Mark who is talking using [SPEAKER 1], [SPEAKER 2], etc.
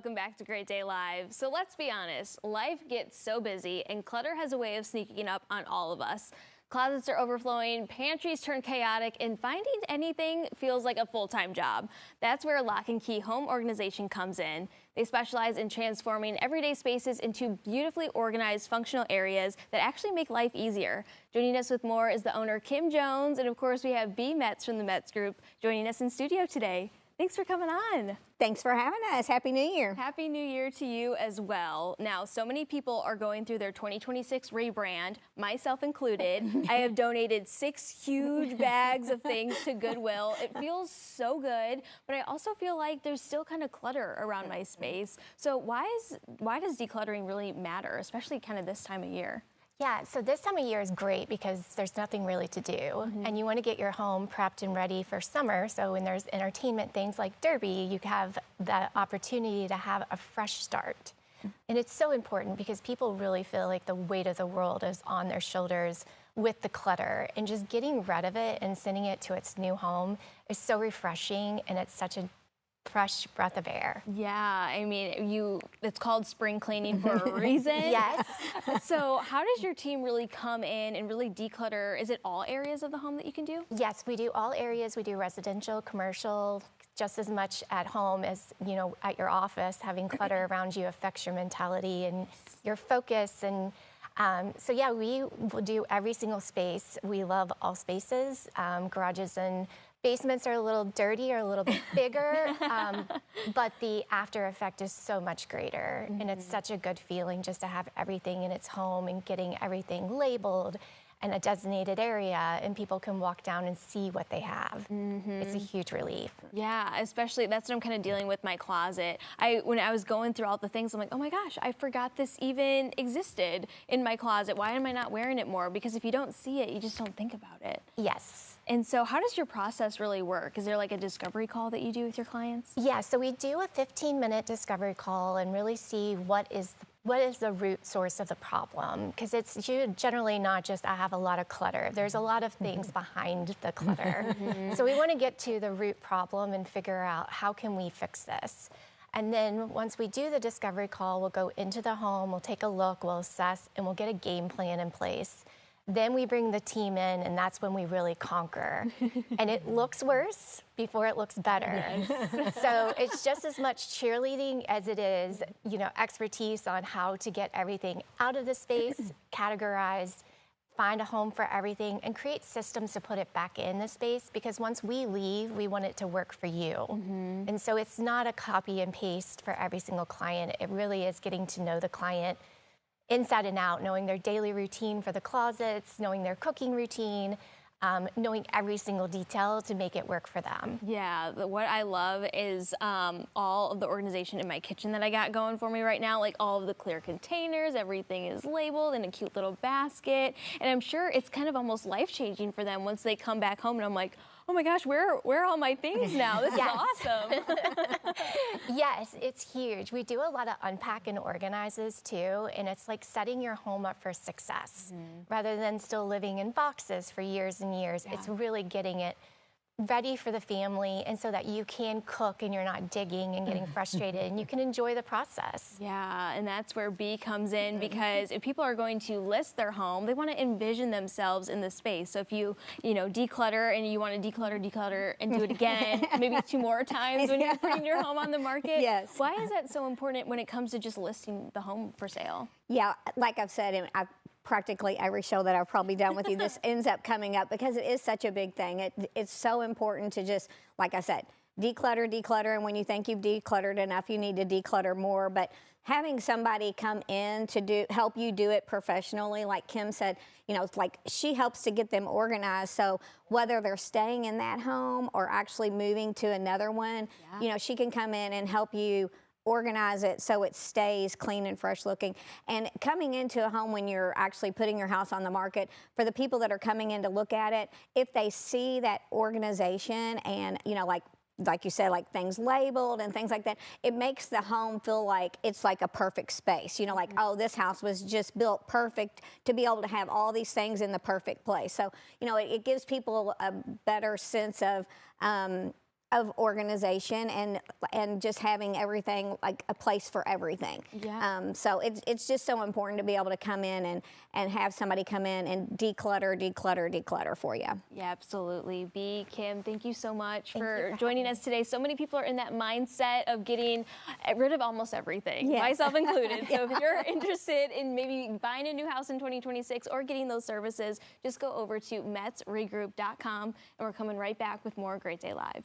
[SPEAKER 1] Welcome back to Great Day Live. So let's be honest, life gets so busy and clutter has a way of sneaking up on all of us. Closets are overflowing, pantries turn chaotic, and finding anything feels like a full-time job. That's where Lock and Key Home Organization comes in. They specialize in transforming everyday spaces into beautifully organized, functional areas that actually make life easier. Joining us with more is the owner, Kim Jones, and of course we have B. Metz from the Metz Group joining us in studio today. Thanks for coming on.
[SPEAKER 2] Thanks for having us. Happy New Year.
[SPEAKER 1] Happy New Year to you as well. Now, so many people are going through their 2026 rebrand, myself included. I have donated 6 huge bags of things to Goodwill. It feels so good, but I also feel like there's still kind of clutter around my space. So why does decluttering really matter, especially kind of this time of year?
[SPEAKER 3] Yeah, so this time of year is great because there's nothing really to do, and you want to get your home prepped and ready for summer. So when there's entertainment, things like Derby, you have the opportunity to have a fresh start. And it's so important because people really feel like the weight of the world is on their shoulders with the clutter, and just getting rid of it and sending it to its new home is so refreshing, and it's such a fresh breath of air.
[SPEAKER 1] Yeah, I mean, it's called spring cleaning for a reason.
[SPEAKER 3] Yes.
[SPEAKER 1] So how does your team really come in and really declutter? Is it all areas of the home that you can do?
[SPEAKER 3] Yes, we do all areas. We do residential, commercial, just as much at home as, you know, at your office. Having clutter around you affects your mentality and your focus. And so yeah, we will do every single space. We love all spaces. Garages and basements are a little dirty or a little bit bigger, but the after effect is so much greater. And it's such a good feeling just to have everything in its home and getting everything labeled in a designated area, and people can walk down and see what they have. It's a huge relief.
[SPEAKER 1] Yeah, especially that's what I'm kind of dealing with my closet. When I was going through all the things, I'm like, oh my gosh, I forgot this even existed in my closet. Why am I not wearing it more? Because if you don't see it, you just don't think about it.
[SPEAKER 3] Yes.
[SPEAKER 1] And so how does your process really work? Is there like a discovery call that you do with your clients?
[SPEAKER 3] Yeah, so we do a 15-minute discovery call and really see what is the root source of the problem, because it's generally not just I have a lot of clutter. There's a lot of things behind the clutter. So we want to get to the root problem and figure out how can we fix this. And then once we do the discovery call, we'll go into the home, we'll take a look, we'll assess, and we'll get a game plan in place. Then we bring the team in, and that's when we really conquer. And it looks worse before it looks better. Yes. So it's just as much cheerleading as it is, you know, expertise on how to get everything out of the space, categorized, find a home for everything, and create systems to put it back in the space, because once we leave, we want it to work for you. And so it's not a copy and paste for every single client. It really is getting to know the client inside and out, knowing their daily routine for the closets, knowing their cooking routine, knowing every single detail to make it work for them.
[SPEAKER 1] Yeah, what I love is all of the organization in my kitchen that I got going for me right now, like all of the clear containers, everything is labeled in a cute little basket. And I'm sure it's kind of almost life-changing for them once they come back home and I'm like, oh my gosh, where are all my things now? This is awesome.
[SPEAKER 3] Yes, it's huge. We do a lot of unpack and organizes too, and it's like setting your home up for success rather than still living in boxes for years and years. Yeah. It's really getting it ready for the family, and so that you can cook and you're not digging and getting frustrated, and you can enjoy the process.
[SPEAKER 1] Yeah, and that's where B comes in, because if people are going to list their home, they want to envision themselves in the space. So if you declutter and you want to declutter and do it again, maybe 2 more times when you're putting your home on the market.
[SPEAKER 2] Yes.
[SPEAKER 1] Why is that so important when it comes to just listing the home for sale?
[SPEAKER 2] Yeah, like I've said, and practically every show that I've probably done with you, this ends up coming up because it is such a big thing. It's so important to just, like I said, declutter, and when you think you've decluttered enough, you need to declutter more. But having somebody come in to help you do it professionally, like Kim said, you know, it's like she helps to get them organized. So whether they're staying in that home or actually moving to another one, you know, she can come in and help you organize it so it stays clean and fresh looking. And coming into a home when you're actually putting your house on the market, for the people that are coming in to look at it, if they see that organization and, you know, like you said, like things labeled and things like that, it makes the home feel like it's like a perfect space. You know, like, oh, this house was just built perfect to be able to have all these things in the perfect place. So, you know, it gives people a better sense of of organization and just having everything, like a place for everything.
[SPEAKER 1] Yeah.
[SPEAKER 2] So it's just so important to be able to come in and have somebody come in and declutter for you.
[SPEAKER 1] Yeah, absolutely. B, Kim, thank you so much for joining us today. So many people are in that mindset of getting rid of almost everything, myself included. So if you're interested in maybe buying a new house in 2026 or getting those services, just go over to metsregroup.com, and we're coming right back with more Great Day Live.